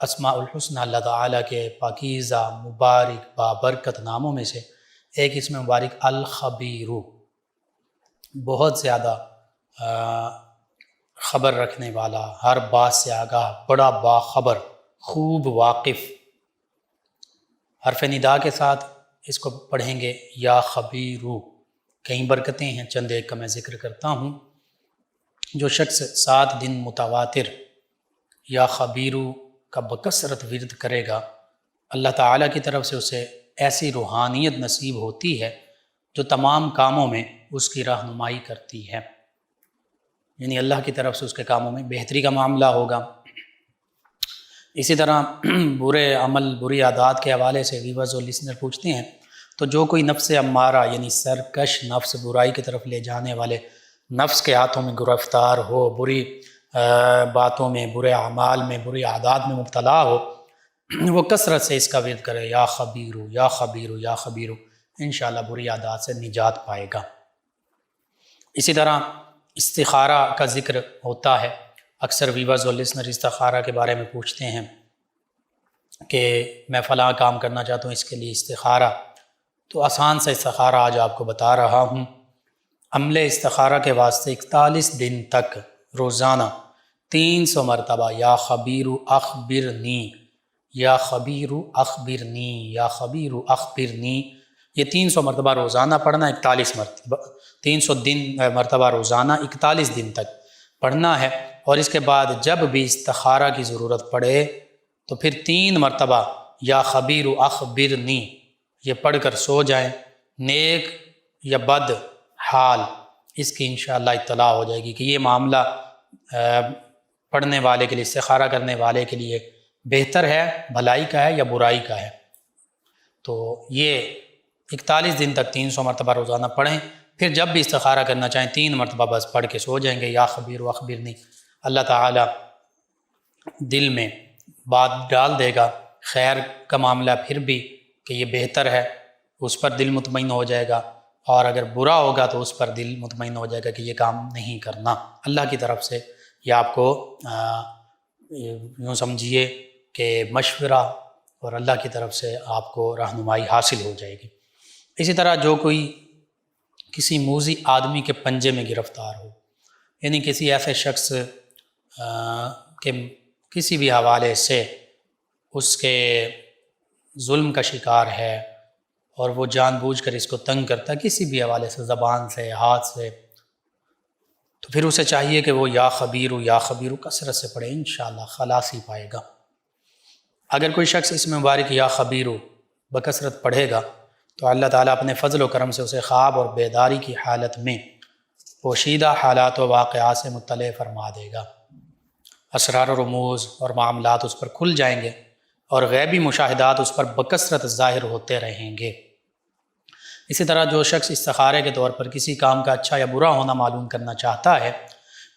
اسماء الحسنى اللہ تعالیٰ کے پاکیزہ مبارک بابرکت ناموں میں سے ایک اسم مبارک الخبیر، بہت زیادہ خبر رکھنے والا، ہر بات سے آگاہ، بڑا باخبر، خوب واقف۔ حرف ندا کے ساتھ اس کو پڑھیں گے یا خبیرو۔ کئی برکتیں ہیں، چند ایک کا میں ذکر کرتا ہوں۔ جو شخص 7 دن متواتر یا خبیرو کا بکثرت ورد کرے گا، اللہ تعالیٰ کی طرف سے اسے ایسی روحانیت نصیب ہوتی ہے جو تمام کاموں میں اس کی رہنمائی کرتی ہے، یعنی اللہ کی طرف سے اس کے کاموں میں بہتری کا معاملہ ہوگا۔ اسی طرح برے عمل، بری عادات کے حوالے سے ویورز اور لسنر پوچھتے ہیں، تو جو کوئی نفس امارہ یعنی سرکش نفس، برائی کی طرف لے جانے والے نفس کے ہاتھوں میں گرفتار ہو، بری باتوں میں، برے اعمال میں، بری عادات میں مبتلا ہو، وہ کثرت سے اس کا ورد کرے، یا خبیرو یا خبیرو یا خبیرو، انشاءاللہ بری عادات سے نجات پائے گا۔ اسی طرح استخارہ کا ذکر ہوتا ہے، اکثر ویورز اور لسنر استخارہ کے بارے میں پوچھتے ہیں کہ میں فلاں کام کرنا چاہتا ہوں، اس کے لیے استخارہ۔ تو آسان سا استخارہ آج آپ کو بتا رہا ہوں۔ عمل استخارہ کے واسطے 41 دن تک روزانہ 300 مرتبہ یا خبیرو اخبرنی، یا خبیرو اخبرنی، یا خبیرو اخبرنی، یہ 300 مرتبہ روزانہ پڑھنا، 41 مرتبہ 300 مرتبہ روزانہ 41 دن تک پڑھنا ہے۔ اور اس کے بعد جب بھی استخارہ کی ضرورت پڑے تو پھر 3 مرتبہ یا خبیرو اخبرنی یہ پڑھ کر سو جائیں۔ نیک یا بد حال اس کی انشاءاللہ اطلاع ہو جائے گی کہ یہ معاملہ پڑھنے والے کے لیے، استخارہ کرنے والے کے لیے بہتر ہے، بھلائی کا ہے یا برائی کا ہے۔ تو یہ 41 دن تک 300 مرتبہ روزانہ پڑھیں، پھر جب بھی استخارہ کرنا چاہیں 3 مرتبہ بس پڑھ کے سو جائیں گے، یا خبیر و اخبرنی۔ اللہ تعالیٰ دل میں بات ڈال دے گا، خیر کا معاملہ پھر بھی کہ یہ بہتر ہے، اس پر دل مطمئن ہو جائے گا، اور اگر برا ہوگا تو اس پر دل مطمئن ہو جائے گا کہ یہ کام نہیں کرنا۔ اللہ کی طرف سے یہ آپ کو یوں سمجھیے کہ مشورہ اور اللہ کی طرف سے آپ کو رہنمائی حاصل ہو جائے گی۔ اسی طرح جو کوئی کسی موذی آدمی کے پنجے میں گرفتار ہو، یعنی کسی ایسے شخص کے کسی بھی حوالے سے اس کے ظلم کا شکار ہے اور وہ جان بوجھ کر اس کو تنگ کرتا ہے کسی بھی حوالے سے، زبان سے، ہاتھ سے، تو پھر اسے چاہیے کہ وہ یا خبیرو کثرت سے پڑھے، انشاءاللہ خلاصی پائے گا۔ اگر کوئی شخص اس میں مبارک یا خبیرو بکثرت پڑھے گا تو اللہ تعالیٰ اپنے فضل و کرم سے اسے خواب اور بیداری کی حالت میں پوشیدہ حالات و واقعات سے مطلع فرما دے گا۔ اسرار و رموز اور معاملات اس پر کھل جائیں گے اور غیبی مشاہدات اس پر بکثرت ظاہر ہوتے رہیں گے۔ اسی طرح جو شخص استخارے کے طور پر کسی کام کا اچھا یا برا ہونا معلوم کرنا چاہتا ہے،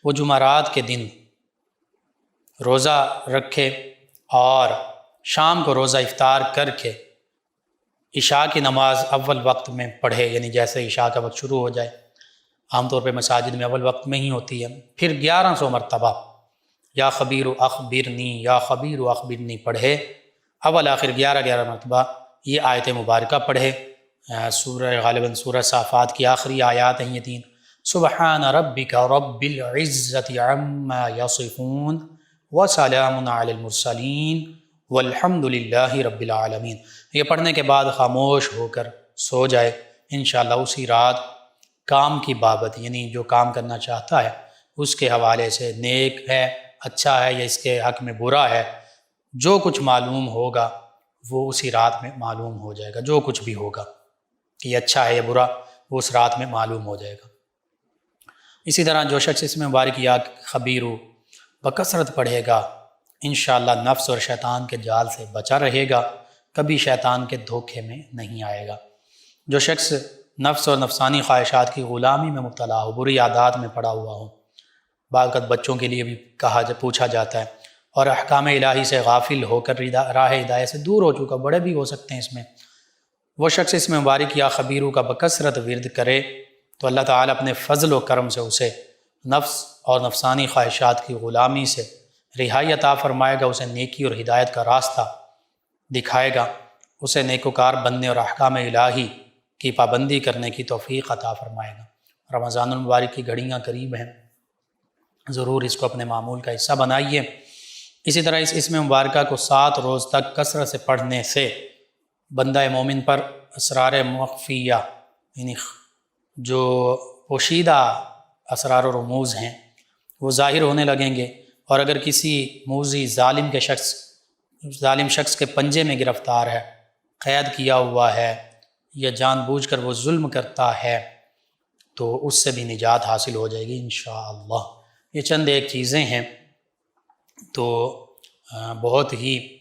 وہ جمعرات کے دن روزہ رکھے اور شام کو روزہ افطار کر کے عشاء کی نماز اول وقت میں پڑھے، یعنی جیسے عشاء کا وقت شروع ہو جائے، عام طور پہ مساجد میں اول وقت میں ہی ہوتی ہے، پھر 1100 مرتبہ یا خبیر و اخبرنی یا خبیر و اخبرنی پڑھے، اول آخر 11 مرتبہ یہ آیت مبارکہ پڑھے۔ غالباً سورہ صافات کی آخری آیات ہیں یہ 3، سبحان ربک رب العزت عما یصفون وسلام علی المرسلین والحمد للہ رب العالمین۔ یہ پڑھنے کے بعد خاموش ہو کر سو جائے، انشاءاللہ اسی رات کام کی بابت، یعنی جو کام کرنا چاہتا ہے اس کے حوالے سے، نیک ہے، اچھا ہے، یا اس کے حق میں برا ہے، جو کچھ معلوم ہوگا وہ اسی رات میں معلوم ہو جائے گا۔ جو کچھ بھی ہوگا کہ یہ اچھا ہے یا برا، وہ اس رات میں معلوم ہو جائے گا۔ اسی طرح جو شخص اس میں مبارک یا خبیرو بکثرت پڑھے گا، انشاءاللہ نفس اور شیطان کے جال سے بچا رہے گا، کبھی شیطان کے دھوکے میں نہیں آئے گا۔ جو شخص نفس اور نفسانی خواہشات کی غلامی میں مبتلا ہو، بری عادات میں پڑا ہوا ہو، بعض اوقات بچوں کے لیے بھی پوچھا جاتا ہے، اور احکام الہی سے غافل ہو کر راہ ہدایت سے دور ہو چکا، بڑے بھی ہو سکتے ہیں اس میں، وہ شخص اس میں مبارک یا خبیرو کا بکثرت ورد کرے تو اللہ تعالیٰ اپنے فضل و کرم سے اسے نفس اور نفسانی خواہشات کی غلامی سے رہائی عطا فرمائے گا، اسے نیکی اور ہدایت کا راستہ دکھائے گا، اسے نیکوکار بننے اور احکام الہی کی پابندی کرنے کی توفیق عطا فرمائے گا۔ رمضان المبارک کی گھڑیاں قریب ہیں، ضرور اس کو اپنے معمول کا حصہ بنائیے۔ اسی طرح اس اسم مبارکہ کو 7 روز تک کثرت سے پڑھنے سے بندہ مومن پر اسرار مخفیہ یعنی جو پوشیدہ اسرار و رموز ہیں وہ ظاہر ہونے لگیں گے، اور اگر کسی موذی ظالم شخص کے پنجے میں گرفتار ہے، قید کیا ہوا ہے، یا جان بوجھ کر وہ ظلم کرتا ہے تو اس سے بھی نجات حاصل ہو جائے گی انشاءاللہ۔ یہ چند ایک چیزیں ہیں، تو بہت ہی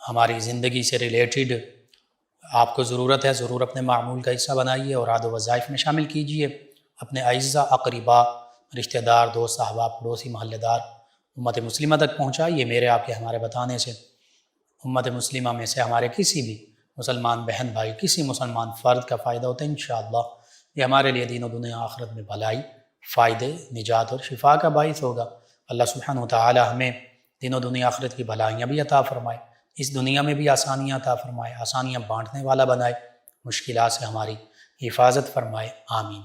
ہماری زندگی سے ریلیٹڈ آپ کو ضرورت ہے، ضرور اپنے معمول کا حصہ بنائیے اور عاد و وظائف میں شامل کیجیے۔ اپنے اعزاء، اقربا، رشتہ دار، دوست، احباب، پڑوسی، محلہ دار، امت مسلمہ تک پہنچائیے۔ میرے آپ کے ہمارے بتانے سے امت مسلمہ میں سے ہمارے کسی بھی مسلمان بہن بھائی، کسی مسلمان فرد کا فائدہ ہوتا ہے انشاءاللہ۔ یہ ہمارے لیے دین و دنیا آخرت میں بھلائی، فائدے، نجات اور شفا کا باعث ہوگا۔ اللہ سبحانہ وتعالی ہمیں دین و دنیا آخرت کی بھلائیاں بھی عطا فرمائے، اس دنیا میں بھی آسانیاں عطا فرمائے، آسانیاں بانٹنے والا بنائے، مشکلات سے ہماری حفاظت فرمائے، آمین۔